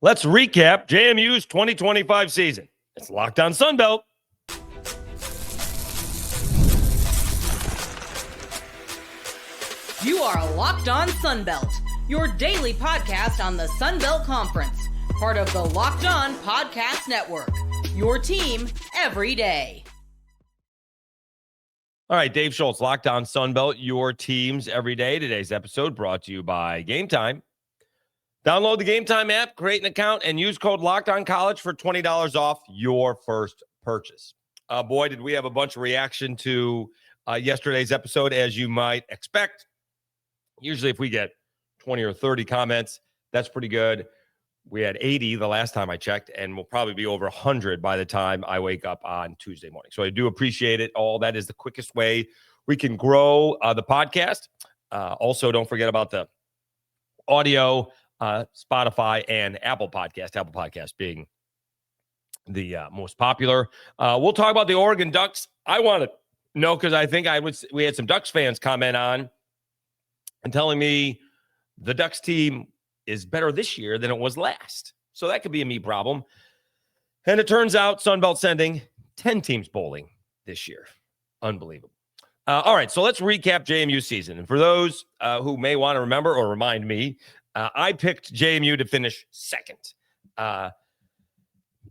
Let's recap JMU's 2025 season. It's Locked On Sunbelt. You are Locked On Sunbelt, your daily podcast on the Sunbelt Conference, part of the Locked On Podcast Network, your team every day. All right, Dave Schultz, Locked On Sunbelt, your teams every day. Today's episode brought to you by Game Time. Download the Game Time app, create an account, and use code LOCKEDONCollege for $20 off your first purchase. Boy, did we have a bunch of reaction to yesterday's episode, as you might expect. Usually if we get 20 or 30 comments, that's pretty good. We had 80 the last time I checked, and we'll probably be over 100 by the time I wake up on Tuesday morning. So I do appreciate it all. That is the quickest way we can grow the podcast. Also, don't forget about the audio, Spotify, and Apple Podcast. Apple Podcast being the most popular. We'll talk about the Oregon Ducks. I want to know because I think we had some Ducks fans comment on and telling me the Ducks team is better this year than it was last. So that could be a me problem. And it turns out Sunbelt sending 10 teams bowling this year. Unbelievable. All right, so let's recap JMU season. And for those who may want to remember or remind me, I picked JMU to finish second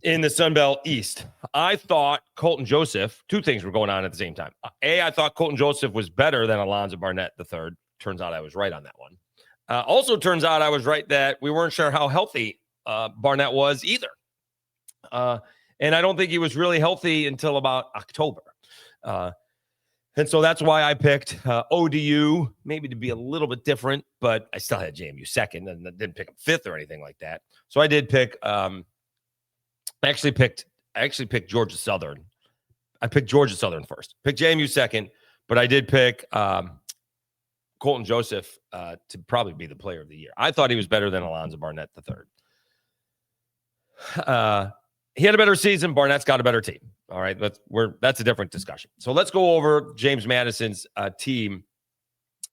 in the Sunbelt East. I thought Colton Joseph, two things were going on at the same time. I thought Colton Joseph was better than Alonzo Barnett III. Turns out I was right on that one. Also turns out I was right that we weren't sure how healthy Barnett was either. And I don't think he was really healthy until about October. And so that's why I picked ODU, maybe to be a little bit different, but I still had JMU second and didn't pick him fifth or anything like that. So I did pick, I actually picked Georgia Southern. I picked Georgia Southern first, picked JMU second, but I did pick Colton Joseph to probably be the player of the year. I thought he was better than Alonzo Barnett III. He had a better season. Barnett's got a better team. All right, that's a different discussion. So let's go over James Madison's team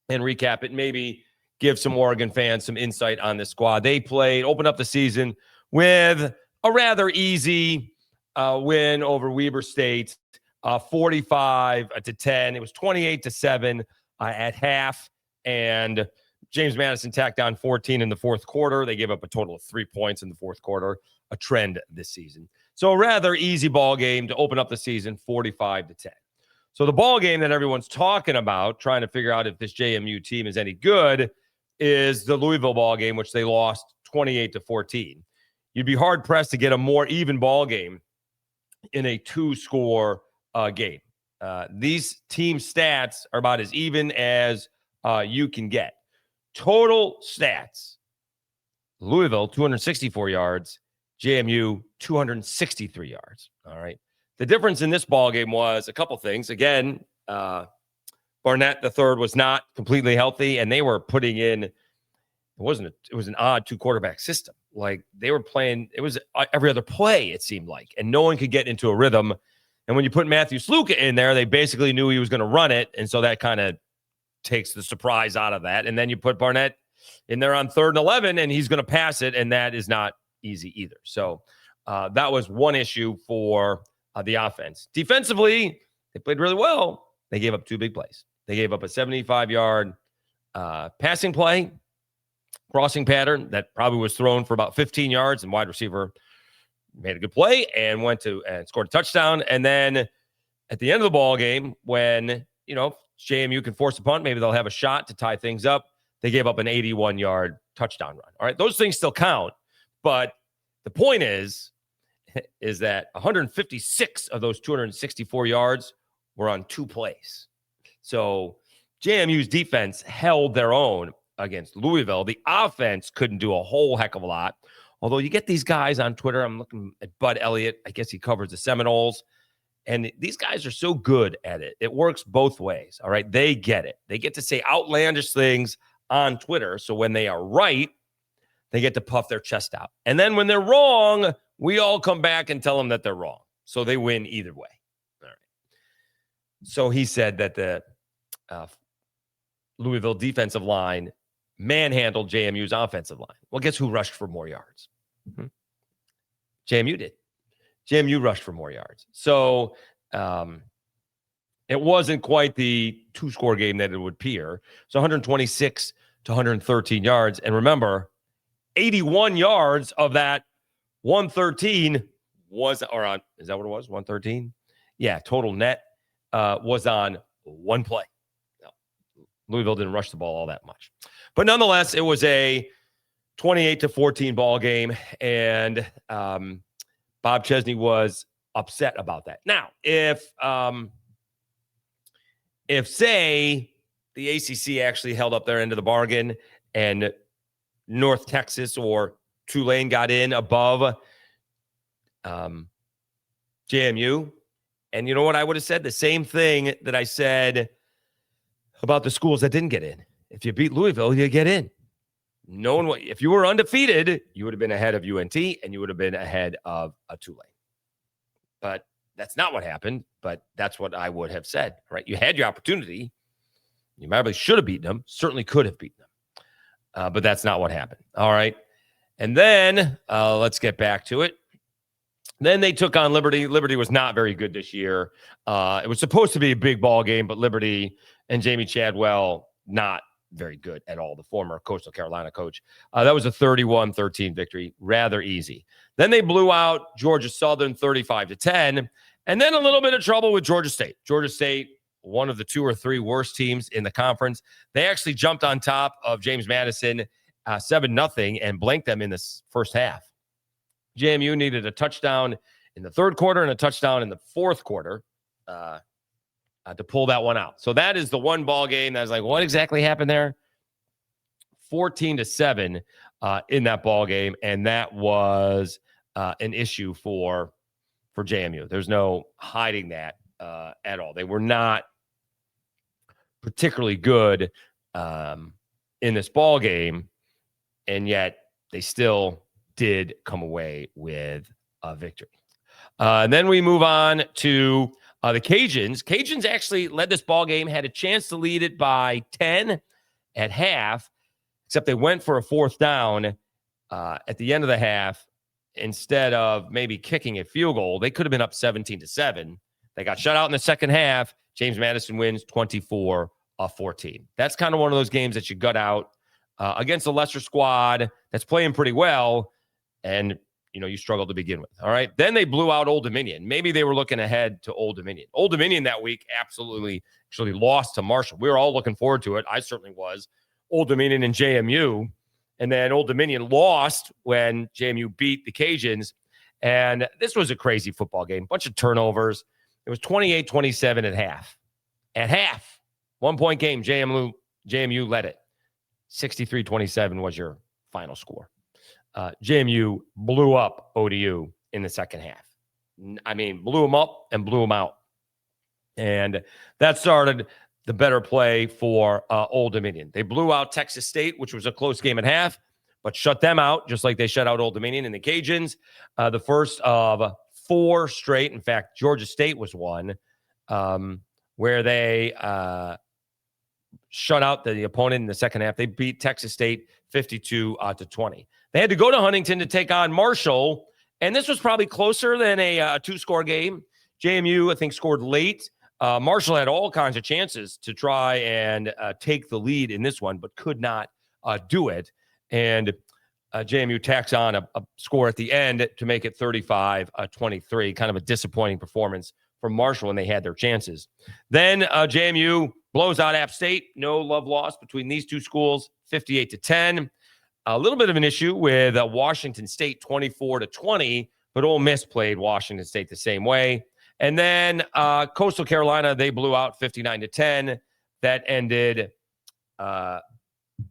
and recap it. Maybe give some Oregon fans some insight on this squad. They opened up the season with a rather easy win over Weber State, 45-10. It was 28-7 at half. And James Madison tacked down 14 in the fourth quarter. They gave up a total of 3 points in the fourth quarter, a trend this season. So a rather easy ball game to open up the season, 45-10. So the ball game that everyone's talking about, trying to figure out if this JMU team is any good, is the Louisville ball game, which they lost 28-14. You'd be hard pressed to get a more even ball game in a two-score game. These team stats are about as even as you can get. Total stats: Louisville 264 yards, JMU 263 yards. All right. The difference in this ball game was a couple things. Again, Barnett III was not completely healthy, and they were putting in. It was an odd two quarterback system. Like they were playing. It was every other play. It seemed like, and no one could get into a rhythm. And when you put Matthew Sluka in there, they basically knew he was going to run it, and so that kind of takes the surprise out of that. And then you put Barnett in there on 3rd and 11, and he's going to pass it, and that is not easy either. So that was one issue for the offense. Defensively, they played really well. They gave up two big plays. They gave up a 75-yard passing play, crossing pattern that probably was thrown for about 15 yards, and wide receiver made a good play and went to and scored a touchdown. And then at the end of the ball game, when JMU can force a punt, maybe they'll have a shot to tie things up. They gave up an 81-yard touchdown run. All right, those things still count, but the point is that 156 of those 264 yards were on two plays. So JMU's defense held their own against Louisville. The offense couldn't do a whole heck of a lot. Although you get these guys on Twitter, I'm looking at Bud Elliott. I guess he covers the Seminoles. And these guys are so good at it. It works both ways, all right? They get it. They get to say outlandish things on Twitter. So when they are right, they get to puff their chest out. And then when they're wrong, we all come back and tell them that they're wrong. So they win either way. All right. So he said that the Louisville defensive line manhandled JMU's offensive line. Well, guess who rushed for more yards? JMU did. JMU rushed for more yards. So it wasn't quite the two-score game that it would appear. So 126 to 113 yards. And remember, 81 yards of that 113 was, or on, is that what it was? 113? Yeah, total net was on one play. No, Louisville didn't rush the ball all that much. But nonetheless, it was a 28 to 14 ball game. And Bob Chesney was upset about that. Now, if say the ACC actually held up their end of the bargain and North Texas or Tulane got in above JMU, and you know what I would have said? The same thing that I said about the schools that didn't get in. If you beat Louisville, you get in. If you were undefeated, you would have been ahead of UNT and you would have been ahead of a Tulane. But that's not what happened, but that's what I would have said, right? You had your opportunity. You probably should have beaten them, certainly could have beaten them. But that's not what happened. All right. And then let's get back to it. Then they took on Liberty. Liberty was not very good this year. It was supposed to be a big ball game, but Liberty and Jamie Chadwell, not very good at all, the former Coastal Carolina coach. That was a 31-13 victory, rather easy. Then they blew out Georgia Southern 35-10, and then a little bit of trouble with Georgia State. Georgia State, one of the 2 or 3 worst teams in the conference. They actually jumped on top of James Madison 7-0 and blanked them in the first half. JMU needed a touchdown in the third quarter and a touchdown in the fourth quarter to pull that one out. So that is the one ball game that was like, what exactly happened there? 14-7 in that ball game, and that was an issue for JMU. There's no hiding that at all. They were not particularly good in this ball game, and yet they still did come away with a victory. And then we move on to the Cajuns. Cajuns actually led this ball game, had a chance to lead it by 10 at half, except they went for a fourth down at the end of the half. Instead of maybe kicking a field goal, they could have been up 17-7. They got shut out in the second half. James Madison wins 24-14. That's kind of one of those games that you gut out against a lesser squad that's playing pretty well, and you struggled to begin with. All right. Then they blew out Old Dominion. Maybe they were looking ahead to Old Dominion. Old Dominion that week absolutely actually lost to Marshall. We were all looking forward to it. I certainly was. Old Dominion and JMU. And then Old Dominion lost when JMU beat the Cajuns. And this was a crazy football game. Bunch of turnovers. It was 28-27 at half. At half. 1-point game. JMU led it. 63-27 was your final score. JMU blew up ODU in the second half. I mean, blew them up and blew them out. And that started the better play for Old Dominion. They blew out Texas State, which was a close game at half, but shut them out, just like they shut out Old Dominion and the Cajuns. The first of 4 straight. In fact, Georgia State was one where they shut out the opponent in the second half. They beat Texas State 52-20. They had to go to Huntington to take on Marshall, and this was probably closer than a 2-score game. JMU, I think, scored late. Marshall had all kinds of chances to try and take the lead in this one, but could not do it. And JMU tacks on a score at the end to make it 35-23, kind of a disappointing performance from Marshall when they had their chances. Then JMU blows out App State. No love lost between these two schools, 58-10. A little bit of an issue with Washington State, 24-20, but Ole Miss played Washington State the same way. And then Coastal Carolina, they blew out 59-10. That ended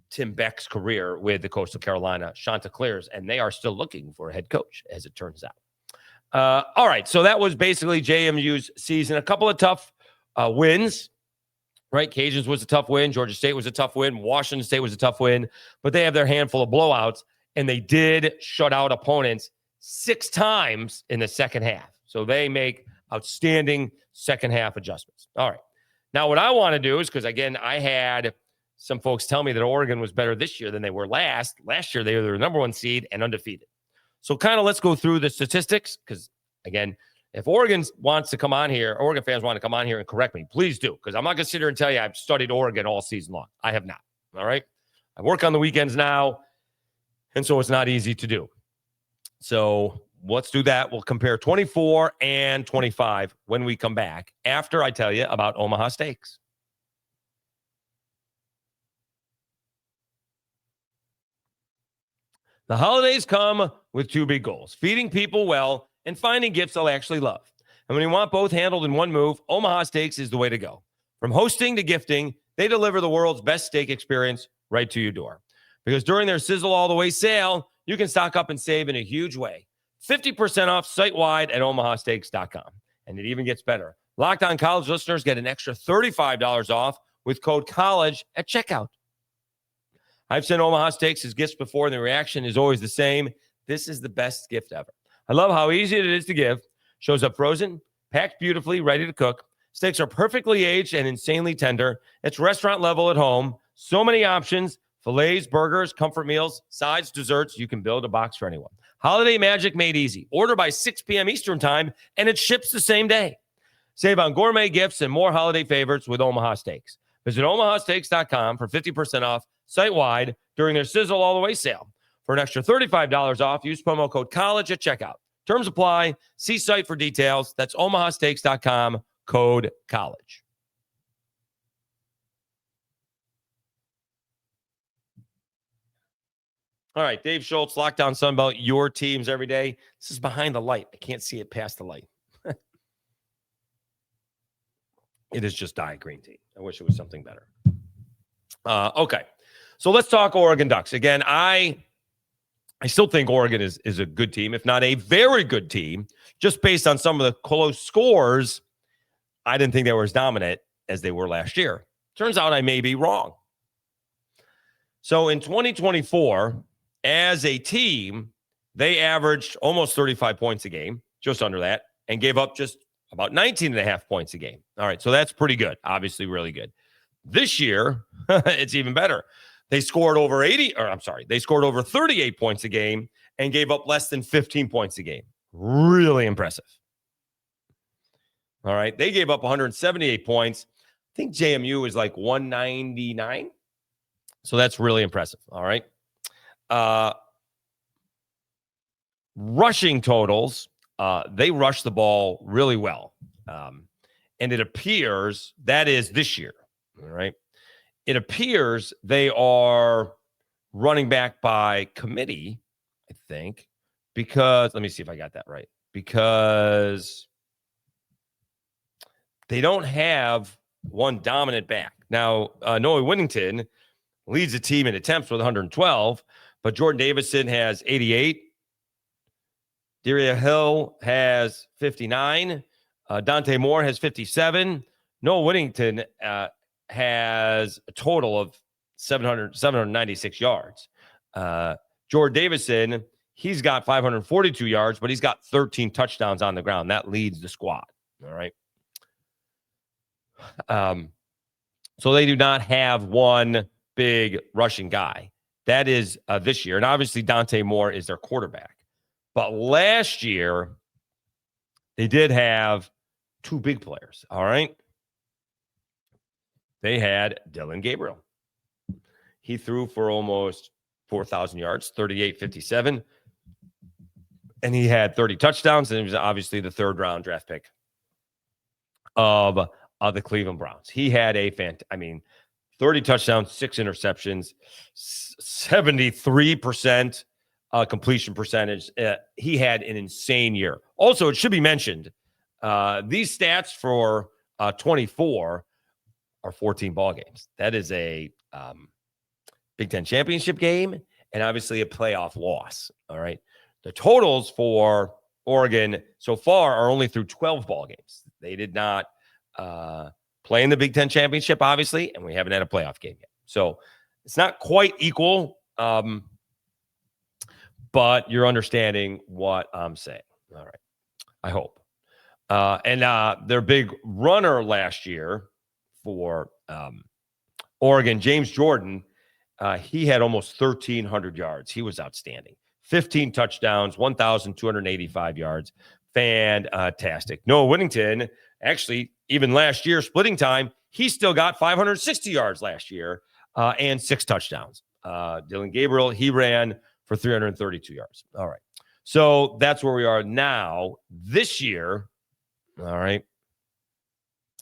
Tim Beck's career with the Coastal Carolina Chanticleers, and they are still looking for a head coach, as it turns out. All right, so that was basically JMU's season. A couple of tough wins. Right, Cajuns was a tough win. Georgia State was a tough win. Washington State was a tough win. But they have their handful of blowouts, and they did shut out opponents 6 times in the second half. So they make outstanding second half adjustments. All right. Now, what I want to do is, because, again, I had some folks tell me that Oregon was better this year than they were last. Last year, they were the number 1 seed and undefeated. So kind of let's go through the statistics because, again, if Oregon wants to come on here, Oregon fans want to come on here and correct me, please do, because I'm not going to sit here and tell you I've studied Oregon all season long. I have not. All right. I work on the weekends now, and so it's not easy to do. So let's do that. We'll compare 24 and 25 when we come back after I tell you about Omaha Steaks. The holidays come with two big goals: feeding people well and finding gifts they'll actually love. And when you want both handled in one move, Omaha Steaks is the way to go. From hosting to gifting, they deliver the world's best steak experience right to your door. Because during their Sizzle All the Way sale, you can stock up and save in a huge way. 50% off site-wide at omahasteaks.com. And it even gets better. Locked On College listeners get an extra $35 off with code COLLEGE at checkout. I've sent Omaha Steaks as gifts before, and the reaction is always the same. This is the best gift ever. I love how easy it is to give. Shows up frozen, packed beautifully, ready to cook. Steaks are perfectly aged and insanely tender. It's restaurant level at home. So many options: fillets, burgers, comfort meals, sides, desserts. You can build a box for anyone. Holiday magic made easy. Order by 6 p.m. Eastern time, and it ships the same day. Save on gourmet gifts and more holiday favorites with Omaha Steaks. Visit omahasteaks.com for 50% off site-wide during their Sizzle All the Way sale. For an extra $35 off, use promo code COLLEGE at checkout. Terms apply. See site for details. That's omahasteaks.com, code COLLEGE. All right, Dave Schultz, Lockdown Sunbelt, your teams every day. This is behind the light. I can't see it past the light. It is just diet green tea. I wish it was something better. Okay, so let's talk Oregon Ducks. Again, I still think Oregon is a good team, if not a very good team. Just based on some of the close scores, I didn't think they were as dominant as they were last year. Turns out I may be wrong. So in 2024, as a team, they averaged almost 35 points a game, just under that, and gave up just about 19.5 points a game. All right, so that's pretty good. Obviously, really good. This year, it's even better. They scored over 38 points a game and gave up less than 15 points a game. Really impressive. All right, they gave up 178 points. I think JMU is like 199. So that's really impressive. All right. Rushing totals, they rush the ball really well. And it appears that is this year. All right. It appears they are running back by committee, I think, because let me see if I got that right. Because they don't have one dominant back. Now, Noah Whittington leads the team in attempts with 112, but Jordan Davison has 88. Daria Hill has 59. Dante Moore has 57. Noah Whittington has a total of 796 yards. Jordan Davison, he's got 542 yards, but he's got 13 touchdowns on the ground. That leads the squad. All right. So they do not have one big rushing guy. That is this year. And obviously Dante Moore is their quarterback. But last year, they did have two big players. All right. They had Dylan Gabriel. He threw for almost 4,000 yards, 38-57. And he had 30 touchdowns. And he was obviously the third round draft pick of the Cleveland Browns. He had 30 touchdowns, 6 interceptions, 73% completion percentage. He had an insane year. Also, it should be mentioned, these stats for 24 are 14 ball games. That is a Big Ten championship game and obviously a playoff loss. All right. The totals for Oregon so far are only through 12 ball games. They did not play in the Big Ten championship, obviously, and we haven't had a playoff game yet. So it's not quite equal, but you're understanding what I'm saying. All right. I hope. And their big runner last year for Oregon, James Jordan, he had almost 1,300 yards. He was outstanding. 15 touchdowns, 1,285 yards. Fantastic. Noah Whittington, actually, even last year, splitting time, he still got 560 yards last year and 6 touchdowns. Dylan Gabriel, he ran for 332 yards. All right. So that's where we are now this year. All right.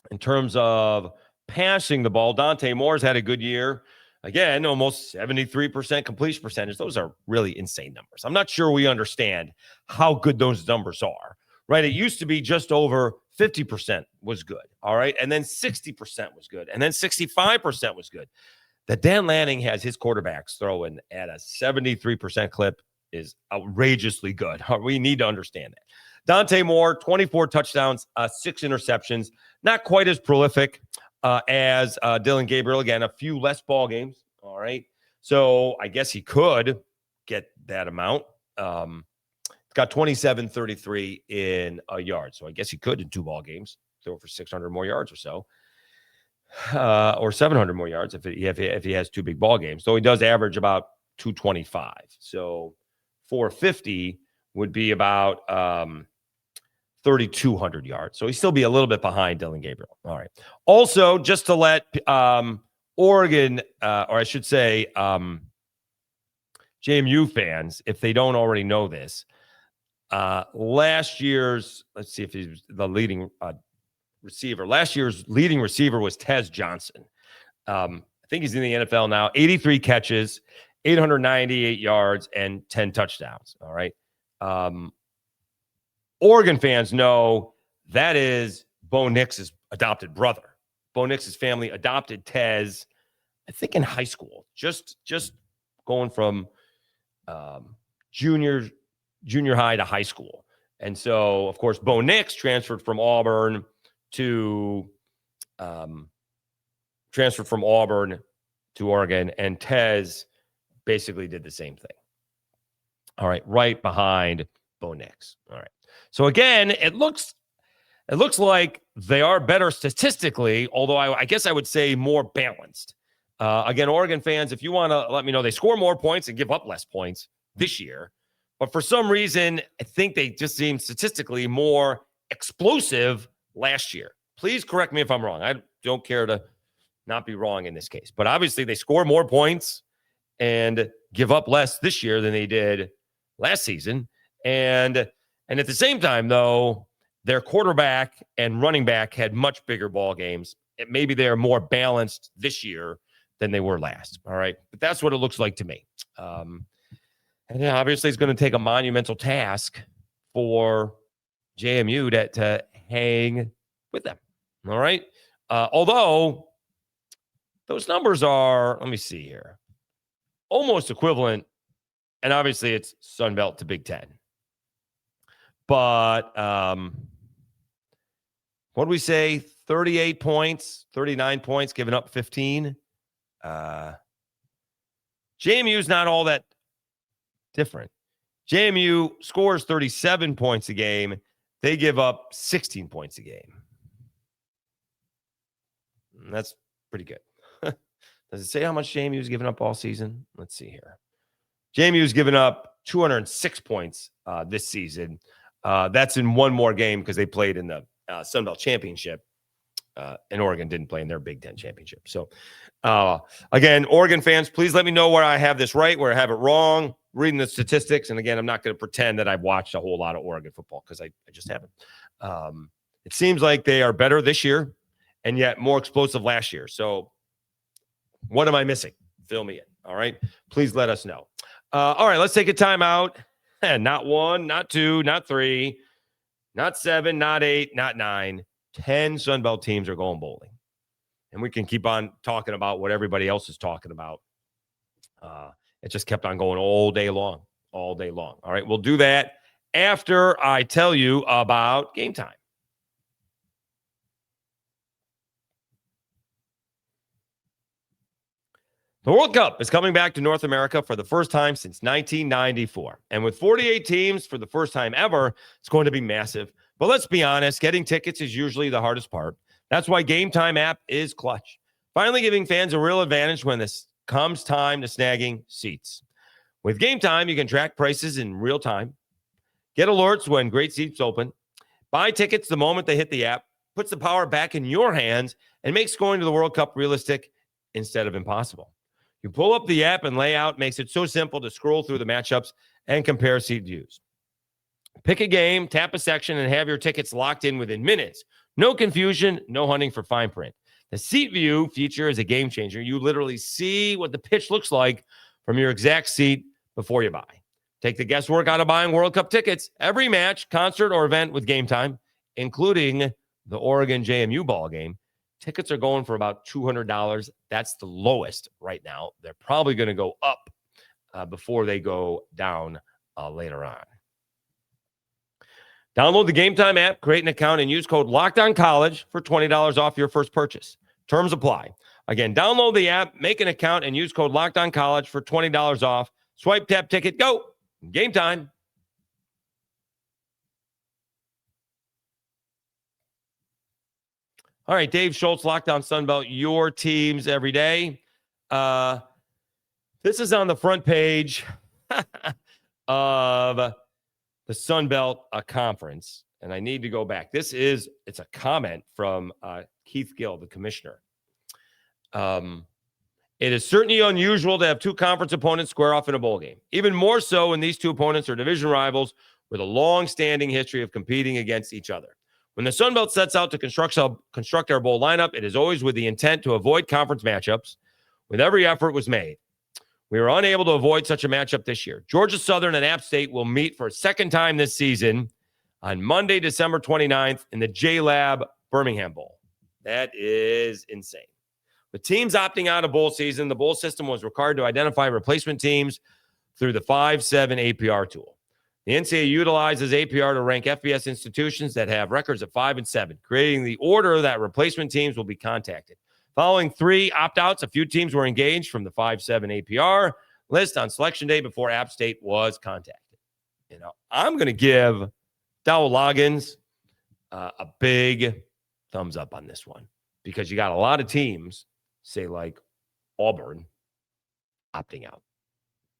In terms of passing the ball, Dante Moore's had a good year. Again, almost 73% completion percentage. Those are really insane numbers. I'm not sure we understand how good those numbers are, right? It used to be just over 50% was good, all right? And then 60% was good. And then 65% was good. That Dan Lanning has his quarterbacks throwing at a 73% clip is outrageously good. We need to understand that. Dante Moore, 24 touchdowns, 6 interceptions. Not quite as prolific as Dylan Gabriel. Again, a few less ball games. All right. So I guess he could get that amount. Got 27-33 in a yard. So I guess he could in 2 ball games throw for 600 more yards or so. Or 700 more yards if he has 2 big ball games. So he does average about 225. So 450 would be about 3,200 yards. So he'd still be a little bit behind Dylan Gabriel. All right. Also, just to let Oregon, or I should say JMU fans, if they don't already know this, last year's, let's see if he's the leading receiver. Last year's leading receiver was Tez Johnson. I think he's in the NFL now. 83 catches, 898 yards, and 10 touchdowns. All right. Oregon fans know that is Bo Nix's adopted brother. Bo Nix's family adopted Tez, I think, in high school, just going from junior high to high school. And so, of course, Bo Nix transferred from Auburn to Oregon, and Tez basically did the same thing. All right, right behind Bo Nix. All right. So again, it looks like they are better statistically, although I guess I would say more balanced. Again, Oregon fans, if you want to let me know, they score more points and give up less points this year. But for some reason, I think they just seem statistically more explosive last year. Please correct me if I'm wrong. I don't care to not be wrong in this case. But obviously, they score more points and give up less this year than they did last season. And at the same time, though, their quarterback and running back had much bigger ball games. Maybe they're more balanced this year than they were last. All right. But that's what it looks like to me. And yeah, obviously, it's going to take a monumental task for JMU to hang with them. All right. Although those numbers are, let me see here, almost equivalent. And obviously, it's Sun Belt to Big Ten. But what do we say? 38 points, 39 points, giving up 15. JMU is not all that different. JMU scores 37 points a game. They give up 16 points a game. That's pretty good. Does it say how much JMU has given up all season? Let's see here. JMU has given up 206 points this season. That's in one more game because they played in the Sun Belt Championship, and Oregon didn't play in their Big Ten Championship. So, again, Oregon fans, please let me know where I have this right, where I have it wrong, reading the statistics. And, again, I'm not going to pretend that I've watched a whole lot of Oregon football because I just haven't. It seems like they are better this year and yet more explosive last year. So what am I missing? Fill me in, all right? Please let us know. All right, let's take a timeout. Not 1, not 2, not 3, not 7, not 8, not 9. 10 Sun Belt teams are going bowling. And we can keep on talking about what everybody else is talking about. It just kept on going all day long. All right, we'll do that after I tell you about Game Time. The World Cup is coming back to North America for the first time since 1994. And with 48 teams for the first time ever, it's going to be massive. But let's be honest, getting tickets is usually the hardest part. That's why Game Time app is clutch. Finally giving fans a real advantage when this comes time to snagging seats. With Game Time, you can track prices in real time, get alerts when great seats open, buy tickets the moment they hit the app, puts the power back in your hands, and makes going to the World Cup realistic instead of impossible. You pull up the app and layout makes it so simple to scroll through the matchups and compare seat views. Pick a game, tap a section, and have your tickets locked in within minutes. No confusion, no hunting for fine print. The seat view feature is a game changer. You literally see what the pitch looks like from your exact seat before you buy. Take the guesswork out of buying World Cup tickets. Every match, concert, or event with Game Time, including the Oregon JMU ball game, tickets are going for about $200. That's the lowest right now. They're probably going to go up before they go down later on. Download the Game Time app, create an account, and use code LOCKEDONCollege for $20 off your first purchase. Terms apply. Again, download the app, make an account, and use code LOCKEDONCollege for $20 off. Swipe, tap, ticket, go. Game Time. All right, Dave Schultz, Lockdown Sunbelt, your teams every day. This is on the front page of the Sunbelt Conference, and I need to go back. It's a comment from Keith Gill, the commissioner. It is certainly unusual to have two conference opponents square off in a bowl game. Even more so when these two opponents are division rivals with a long-standing history of competing against each other. When the Sun Belt sets out to construct our bowl lineup, it is always with the intent to avoid conference matchups. With every effort was made. We were unable to avoid such a matchup this year. Georgia Southern and App State will meet for a second time this season on Monday, December 29th in the J-Lab Birmingham Bowl. That is insane. With teams opting out of bowl season, the bowl system was required to identify replacement teams through the 5-7 APR tool. The NCAA utilizes APR to rank FBS institutions that have records of 5 and 7, creating the order that replacement teams will be contacted. Following 3 opt-outs, a few teams were engaged from the 5-7 APR list on selection day before App State was contacted. I'm going to give Dow Loggins a big thumbs up on this one because you got a lot of teams, say like Auburn, opting out.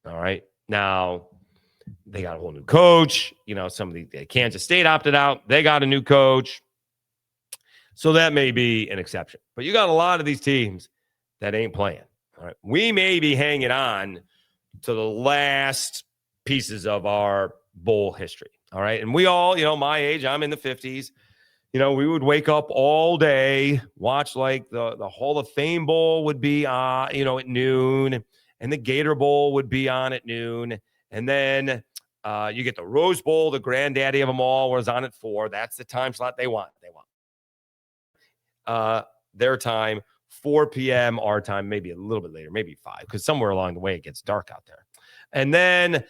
All right. Now, they got a whole new coach. Some of the Kansas State opted out. They got a new coach. So that may be an exception. But you got a lot of these teams that ain't playing. All right. We may be hanging on to the last pieces of our bowl history. All right. And we all, my age, I'm in the 50s. We would wake up all day, watch like the Hall of Fame Bowl would be, at noon, and the Gator Bowl would be on at noon. And then you get the Rose Bowl, the granddaddy of them all, was on at 4. That's the time slot they want. Their time, 4 p.m. our time, maybe a little bit later, maybe 5, because somewhere along the way it gets dark out there. And then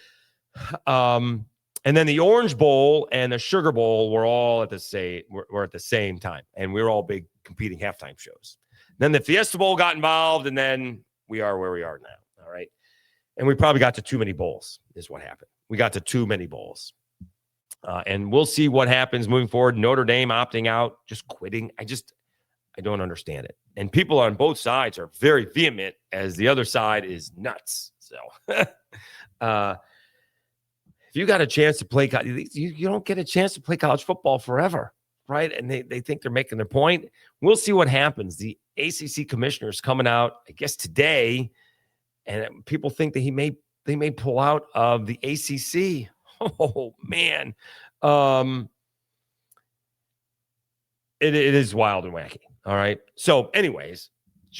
the Orange Bowl and the Sugar Bowl were all at the same time, and we were all big competing halftime shows. Then the Fiesta Bowl got involved, and then we are where we are now. All right. And we probably got to too many bowls is what happened. We got to too many bowls. And we'll see what happens moving forward. Notre Dame opting out, just quitting. I don't understand it. And people on both sides are very vehement as the other side is nuts. So if you got a chance to play, you don't get a chance to play college football forever, right? And they think they're making their point. We'll see what happens. The ACC commissioner is coming out, I guess, today. And people think that they may pull out of the ACC. Oh, man. It is wild and wacky. All right. So anyways,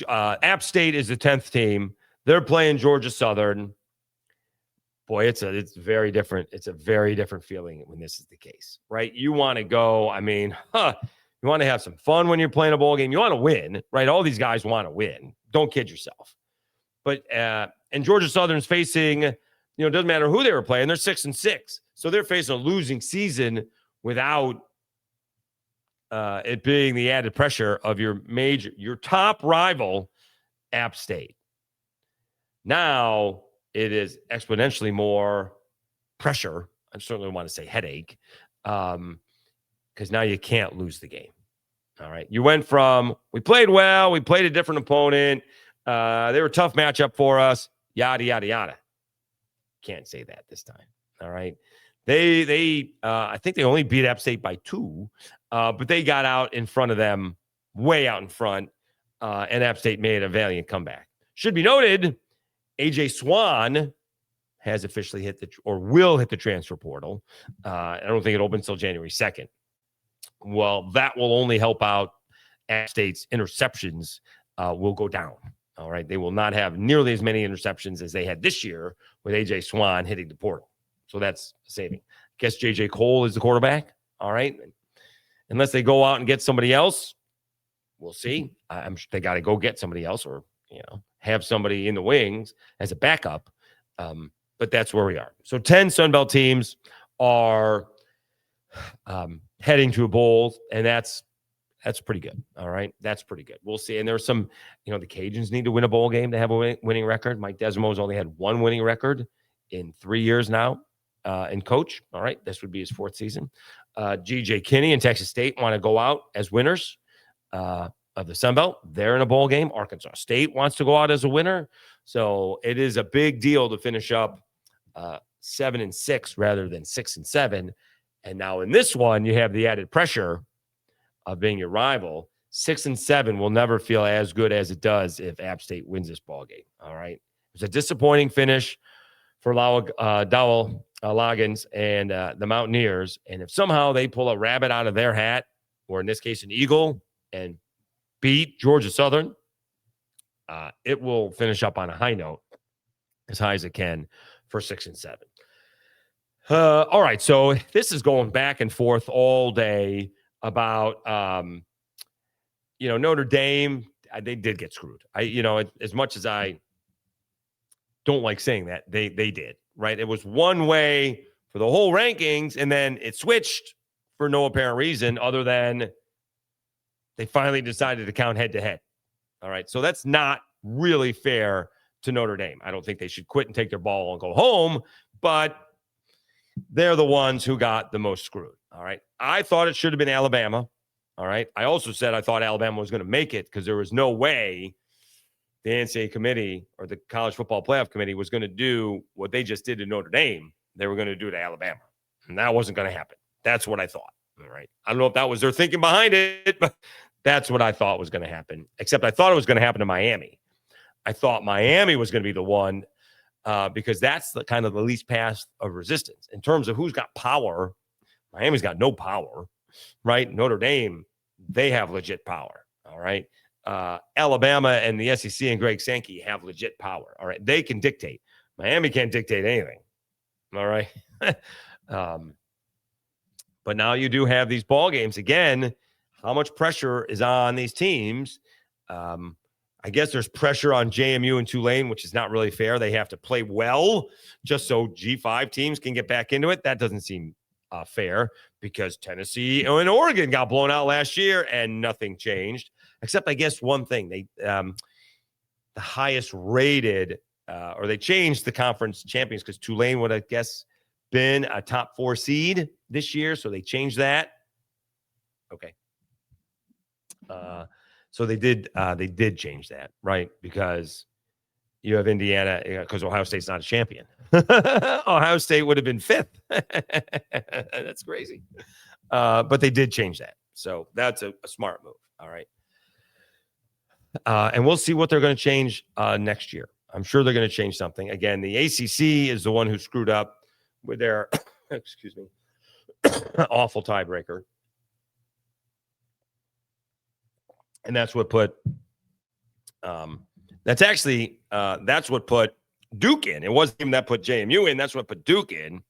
App State is the 10th team. They're playing Georgia Southern. Boy, it's very different. It's a very different feeling when this is the case, right? You want to go, you want to have some fun when you're playing a bowl game. You want to win, right? All these guys want to win. Don't kid yourself. But and Georgia Southern's facing, it doesn't matter who they were playing. They're 6-6. So they're facing a losing season without it being the added pressure of your top rival, App State. Now it is exponentially more pressure. I certainly want to say headache, because now you can't lose the game. All right. You went from, we played well, we played a different opponent. They were a tough matchup for us, yada, yada, yada. Can't say that this time. All right. I think they only beat App State by 2, but they got out in front of them, way out in front, and App State made a valiant comeback. Should be noted, AJ Swan has officially will hit the transfer portal. I don't think it opens until January 2nd. Well, that will only help out App State's interceptions will go down. All right. They will not have nearly as many interceptions as they had this year with AJ Swan hitting the portal. So that's saving. I guess JJ Cole is the quarterback. All right. Unless they go out and get somebody else, we'll see. I'm sure they got to go get somebody else or, have somebody in the wings as a backup. But that's where we are. So 10 Sun Belt teams are heading to a bowl, and that's pretty good. All right. That's pretty good. We'll see. And there's some, the Cajuns need to win a bowl game to have a winning record. Mike Desimo's only had 1 winning record in 3 years now and coach. All right. This would be his 4th season. GJ Kinney and Texas State want to go out as winners of the Sun Belt. They're in a bowl game. Arkansas State wants to go out as a winner. So it is a big deal to finish up 7-6 rather than 6-7. And now in this one, you have the added pressure of being your rival. 6-7 will never feel as good as it does if App State wins this ball game. All right. It was a disappointing finish for Dowell Loggins and the Mountaineers. And if somehow they pull a rabbit out of their hat, or in this case, an eagle, and beat Georgia Southern, it will finish up on a high note, as high as it can, for 6-7. All right. So this is going back and forth all day about, Notre Dame. They did get screwed. As much as I don't like saying that, they did, right? It was one way for the whole rankings, and then it switched for no apparent reason other than they finally decided to count head to head. All right. So that's not really fair to Notre Dame. I don't think they should quit and take their ball and go home, but they're the ones who got the most screwed. All right. I thought it should have been Alabama. All right. I also said I thought Alabama was going to make it because there was no way the NCAA committee or the College Football Playoff Committee was going to do what they just did to Notre Dame. They were going to do to Alabama. And that wasn't going to happen. That's what I thought. All right. I don't know if that was their thinking behind it, but that's what I thought was going to happen. Except I thought it was going to happen to Miami. I thought Miami was going to be the one because that's the kind of the least path of resistance. In terms of who's got power, Miami's got no power, right? Notre Dame, they have legit power, all right? Alabama and the SEC and Greg Sankey have legit power, all right? They can dictate. Miami can't dictate anything, all right? But now you do have these ball games. Again, how much pressure is on these teams? I guess there's pressure on JMU and Tulane, which is not really fair. They have to play well just so G5 teams can get back into it. That doesn't seem fair because Tennessee and Oregon got blown out last year and nothing changed, except I guess one thing. They the highest rated or they changed the conference champions because Tulane would, I guess, been a top 4 seed this year. So they changed that. Okay. So they did change that, right? Because you have Indiana, because Ohio State's not a champion. Ohio State would have been 5th. That's crazy. But they did change that. So that's a smart move. All right. And we'll see what they're going to change next year. I'm sure they're going to change something. Again, the ACC is the one who screwed up with their, excuse me, awful tiebreaker. And that's what put that's what put Duke in. It wasn't even that put JMU in. That's what put Duke in.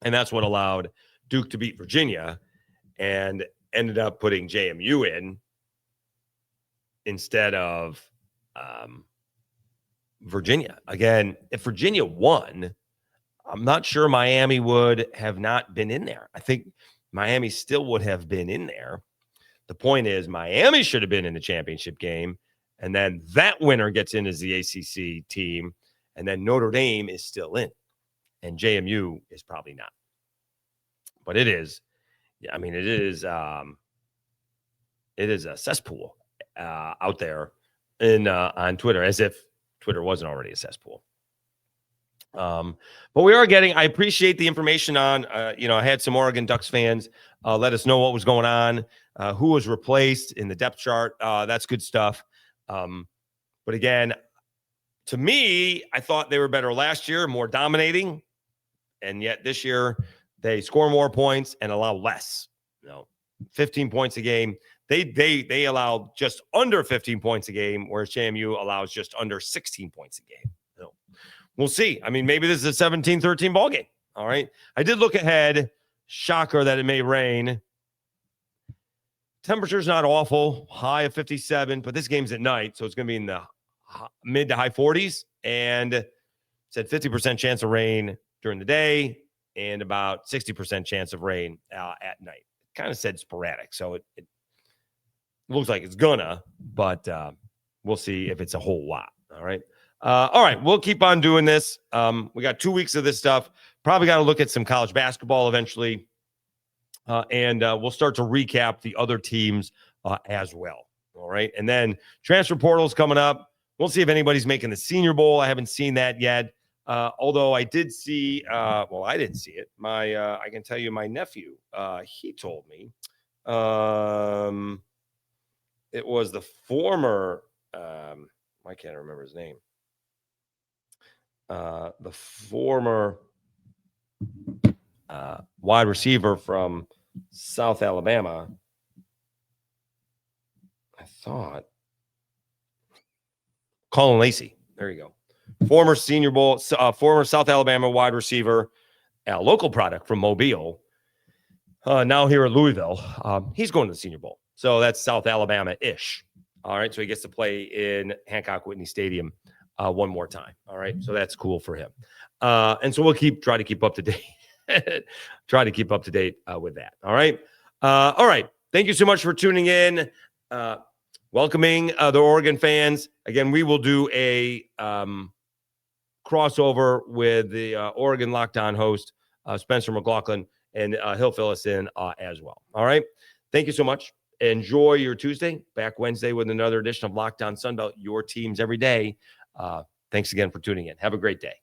And that's what allowed Duke to beat Virginia and ended up putting JMU in instead of Virginia. Again, if Virginia won, I'm not sure Miami would have not been in there. I think Miami still would have been in there. The point is Miami should have been in the championship game, and then that winner gets in as the ACC team, and then Notre Dame is still in, and JMU is probably not. But it is. I mean, it is a cesspool out there on Twitter, as if Twitter wasn't already a cesspool. But we are getting, I appreciate the information on, I had some Oregon Ducks fans let us know what was going on, who was replaced in the depth chart. That's good stuff. But again, to me, I thought they were better last year, more dominating. And yet this year they score more points and allow less, 15 points a game. They allow just under 15 points a game, whereas JMU allows just under 16 points a game. We'll see. I mean, maybe this is a 17-13 ball game. All right. I did look ahead. Shocker that it may rain. Temperature's not awful. High of 57, but this game's at night, so it's going to be in the mid to high 40s. And it said 50% chance of rain during the day and about 60% chance of rain at night. Kind of said sporadic, so it looks like it's gonna, but we'll see if it's a whole lot. All right. All right, we'll keep on doing this. We got 2 weeks of this stuff. Probably got to look at some college basketball eventually. And we'll start to recap the other teams as well. All right. And then transfer portal's coming up. We'll see if anybody's making the Senior Bowl. I haven't seen that yet. Although I did see, I didn't see it. I can tell you my nephew, he told me it was the former, I can't remember his name. The former wide receiver from South Alabama, I thought. Colin Lacey. There you go. Former Senior Bowl, former South Alabama wide receiver, a local product from Mobile. Now here at Louisville. He's going to the Senior Bowl. So that's South Alabama-ish. All right. So he gets to play in Hancock Whitney Stadium one more time. All right. So that's cool for him. And so we'll try to keep up to date. Try to keep up to date with that. All right. All right. Thank you so much for tuning in. Welcoming the Oregon fans. Again, we will do a crossover with the Oregon Lockdown host, Spencer McLaughlin, and he'll fill us in as well. All right. Thank you so much. Enjoy your Tuesday. Back Wednesday with another edition of Lockdown Sunbelt, your teams every day. Thanks again for tuning in. Have a great day.